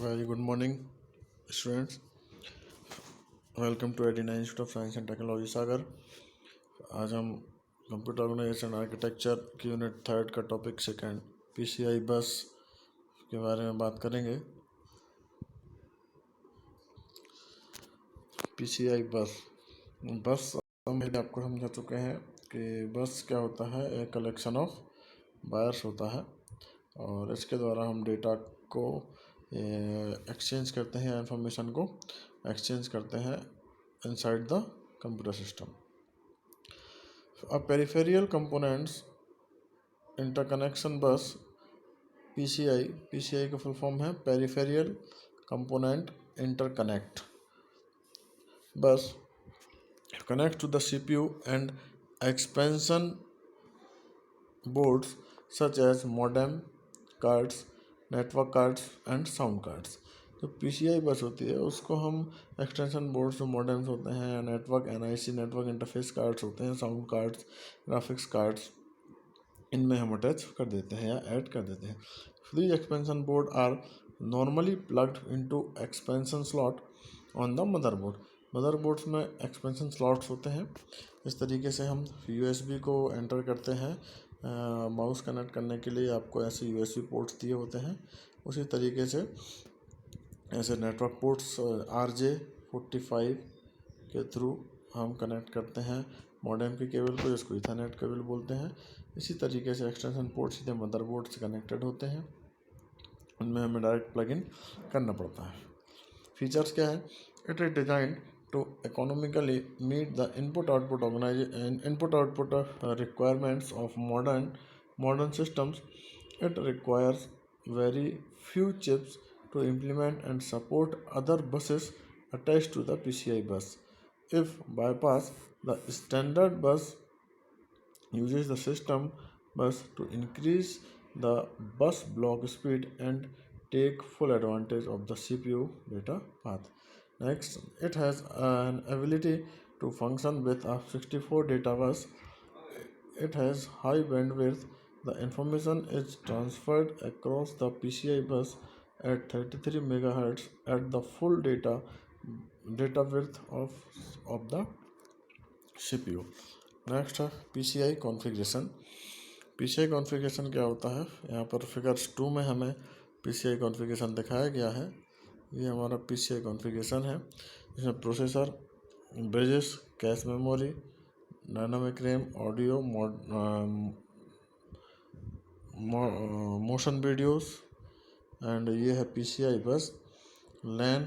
Very good morning, students. Welcome to 89 institute of science and technology Sagar. आज हम computer organisation architecture की unit 3 का topic second PCI बस के बारे में बात करेंगे। पीसीआई बस बस हम पहले आपको समझा चुके हैं कि बस क्या होता है। एक कलेक्शन ऑफ वायर्स होता है और इसके द्वारा हम डेटा को एक्सचेंज करते हैं, इंफॉर्मेशन को एक्सचेंज करते हैं inside the computer system. A peripheral components interconnection bus PCI का फुल फॉर्म है Peripheral Component Interconnect bus connects to the CPU and expansion boards such as modem cards, network cards and sound cards. जो PCI बस होती है उसको हम extension boards जो modems होते हैं, network NIC network interface cards होते हैं, साउंड कार्ड्स, ग्राफिक्स कार्ड्स, इनमें हम अटैच कर देते हैं या ऐड कर देते हैं। Three expansion board are normally plugged into expansion slot on the motherboard. Motherboards में एक्सपेंशन स्लॉट्स होते हैं। इस तरीके से हम यूएसबी को एंटर करते हैं। माउस कनेक्ट करने के लिए आपको ऐसे यूएसबी पोर्ट्स दिए होते हैं। उसी तरीके से ऐसे नेटवर्क पोर्ट्स RJ45 के थ्रू हम कनेक्ट करते हैं मॉडेम के केबल को, जिसको ईथरनेट केबल बोलते हैं। इसी तरीके से एक्सटेंशन पोर्ट सीधे मदरबोर्ड से कनेक्टेड होते हैं, उनमें हमें डायरेक्ट प्लग इन करना पड़ता है। फीचर्स क्या है? It is design to economically meet the input output requirements of modern systems. It requires very few chips to implement and support other buses attached to the PCI bus. If bypass, the standard bus uses the system bus to increase the bus block speed and take full advantage of the CPU data path. Next, it has an ability to function with a 64 data bus. It has high bandwidth. The information is transferred across the PCI bus at 33 MHz at the full data width of the CPU. Next है PCI configuration. PCI configuration क्या होता है? यहाँ पर figures 2 में हमें PCI configuration दिखाया गया है। ये हमारा PCI कॉन्फ़िगरेशन है, इसमें processor, bridges, cache memory, dynamic RAM, audio, motion videos and ये है PCI बस, लैन,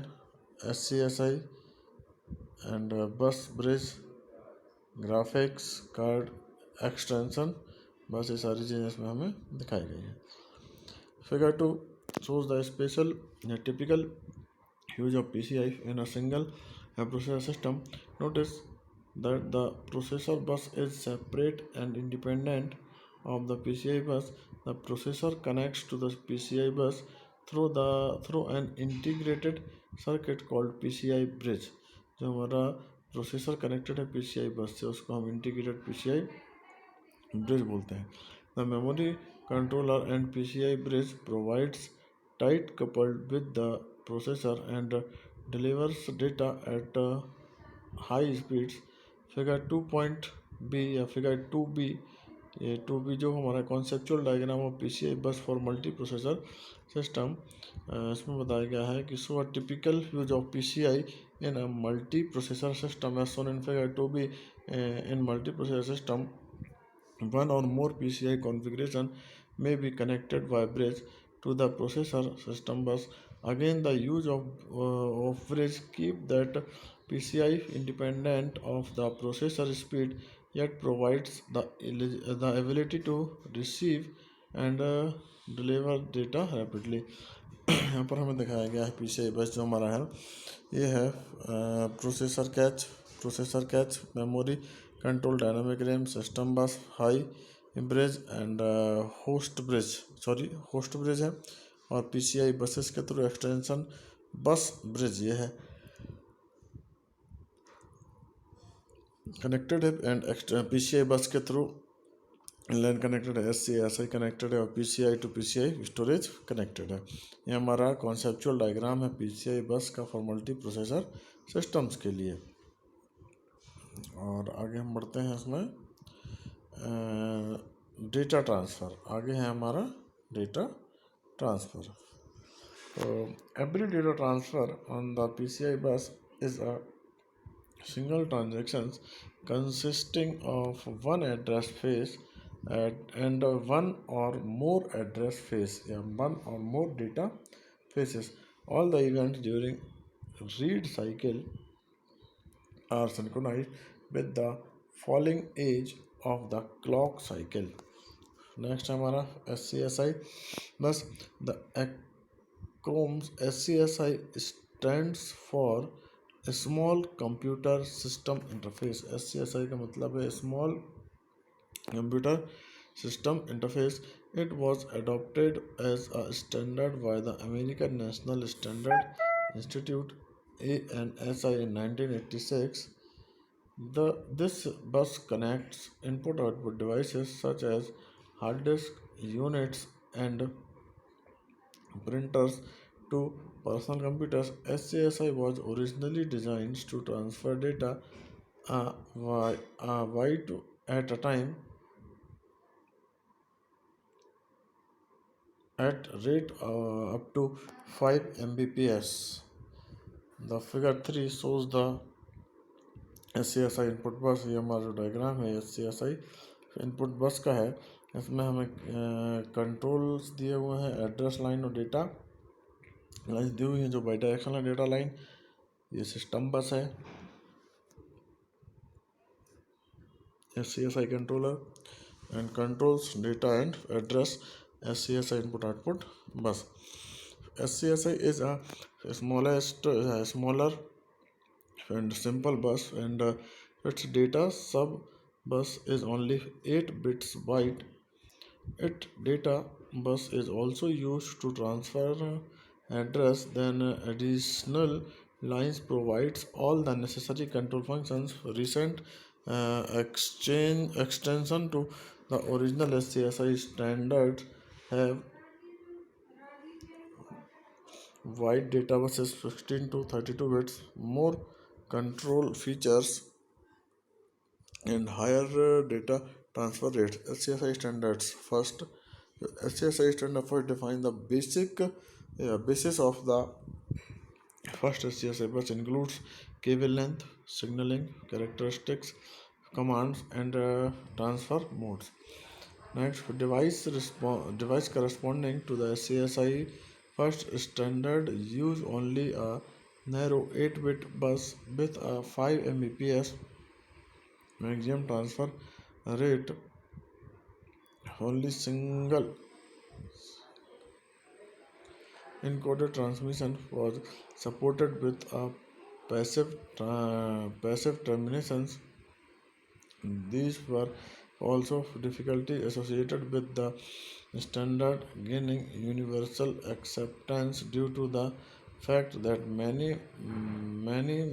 SCSI एंड बस ब्रिज, ग्राफिक्स कार्ड, एक्सटेंशन, बस ये सारी चीज़ें इसमें हमें दिखाई गई हैं। Figure 2 shows the special typical use of PCI in a single processor system. Notice that the processor bus is separate and independent of the PCI bus. The processor connects to the PCI bus through an integrated circuit called PCI bridge. जो हमारा processor connected है PCI बस से, उसको हम integrated PCI bridge बोलते हैं। The memory controller and PCI bridge provides tight coupled with the processor and delivers data at high speeds. Figure 2.b या फिगर 2b, ये 2b जो हमारा conceptual diagram of PCI bus for multi processor system, इसमें बताया गया है कि so a typical use of PCI in a multi processor system as shown in figure 2b. In multi processor system, one or more PCI configuration may be connected by bridge to the processor system bus. Again, the use of bridge keep that PCI independent of the processor speed, yet provides the ability to receive and deliver data rapidly. यहाँ पर हमें दिखाया गया है PCI बस जो हमारा है, ये है processor cache, memory control, dynamic RAM, system bus, high bridge and host bridge है, और PCI बसेस के थ्रू एक्सटेंशन बस ब्रिज ये है कनेक्टेड है, एंड PCI बस के थ्रू लैन कनेक्टेड है, S C S I connected है और P C I to P C I storage connected है। ये हमारा कॉन्सेप्चुअल डायग्राम है पी सी आई बस का फॉर मल्टी प्रोसेसर सिस्टम्स के लिए। और आगे हम बढ़ते हैं इसमें डेटा ट्रांसफ़र, आगे है हमारा data transfer. Every data transfer on the PCI bus is a single transaction consisting of one address phase and one or more address phase, one or more data phases. All the events during read cycle are synchronized with the falling edge of the clock cycle. Next हमारा SCSI बस the acronyms SCSI stands for Small Computer System Interface। SCSI का मतलब है Small Computer System Interface। It was adopted as a standard by the American National Standard Institute ANSI in 1986. This bus connects input-output devices such as hard disk units and printers to personal computers. SCSI was originally designed to transfer data byte at a time at rate up to 5 Mbps. The figure 3 shows the SCSI input बस। ये हमारा जो diagram है SCSI input बस का है। इसमें हमें कंट्रोल्स दिए हुए हैं, एड्रेस लाइन और डेटा लाइन दी हुई हैं जो बाई डायरेक्शनल डेटा लाइन। ये सिस्टम बस है SCSI controller and controls data and address SCSI input output bus. SCSI is a smaller and simple bus, and its data sub bus is only 8 bits wide. Its data bus is also used to transfer address. Then additional lines provides all the necessary control functions. Recent extension to the original SCSI standards have wide data buses 16 to 32 bits, more control features and higher data transfer rates. SCSI standards first. SCSI standard first define the basis of the first SCSI bus includes cable length, signaling characteristics, commands and transfer modes. Next, device corresponding to the SCSI first standard use only a narrow 8-bit bus with a 5 Mbps maximum transfer rate. Only single encoded transmission was supported with a passive terminations. These were also difficulty associated with the standard gaining universal acceptance due to the fact that many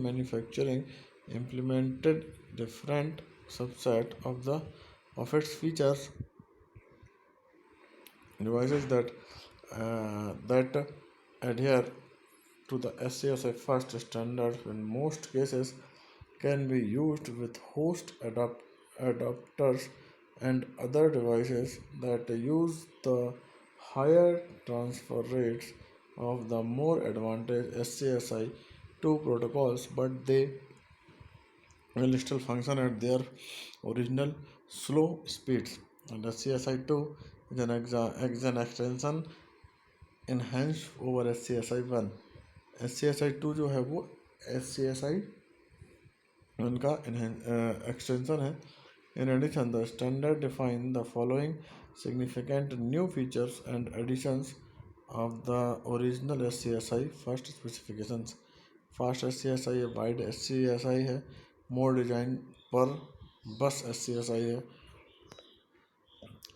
manufacturing implemented different subset of its features. Devices that adhere to the SCSI first standard in most cases can be used with host adapters and other devices that use the higher transfer rates of the more advanced SCSI 2 protocols, but they will still function at their original slow speeds. And SCSI 2 is an extension enhanced over SCSI 1. SCSI 2 जो है वो SCSI उनका extension है. In addition, the standard define the following significant new features and additions of the original SCSI first specifications. Fast SCSI है, wide SCSI है, more design per bus SCSI है,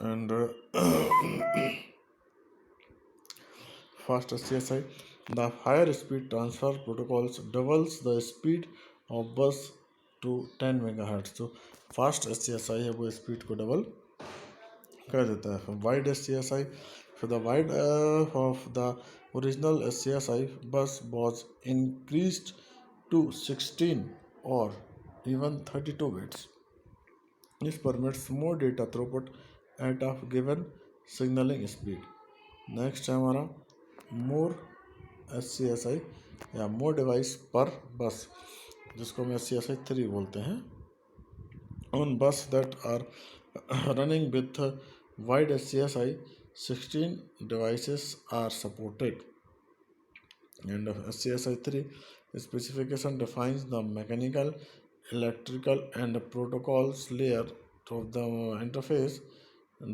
and fast SCSI. The higher speed transfer protocols doubles the speed of bus to 10 MHz. तो fast SCSI है वो speed को double कह देता है wide SCSI. So the wide of the original SCSI bus was increased to 16 or even 32 bits. This permits more data throughput at a given signaling speed. Next है हमारा मोर SCSI या मोर device पर बस, जिसको हम SCSI 3 बोलते हैं. On bus that are running with wide SCSI, 16 devices are supported. And SCSI 3 specification defines the mechanical, electrical, and protocols layer of the interface.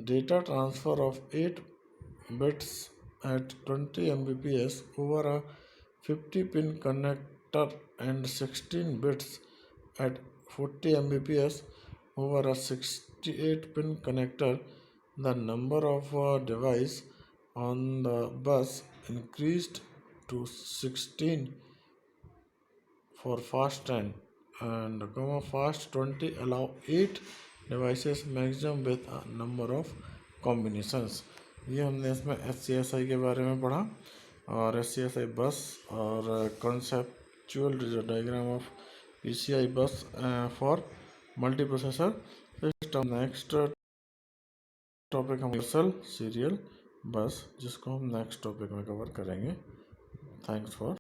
Data transfer of 8 bits at 20 Mbps over a 50-pin connector and 16 bits at 40 Mbps over a 68-pin connector. The number of devices on the bus increased to 16 for fast 10 and fast 20 allow 8 devices maximum with a number of combinations. ये हमने इसमें SCSI के बारे में पढ़ा और SCSI बस और conceptual diagram of PCI bus for multiprocessor system. Next topic हम सीरियल बस, जिसको हम नेक्स्ट टॉपिक में कवर करेंगे. Thanks for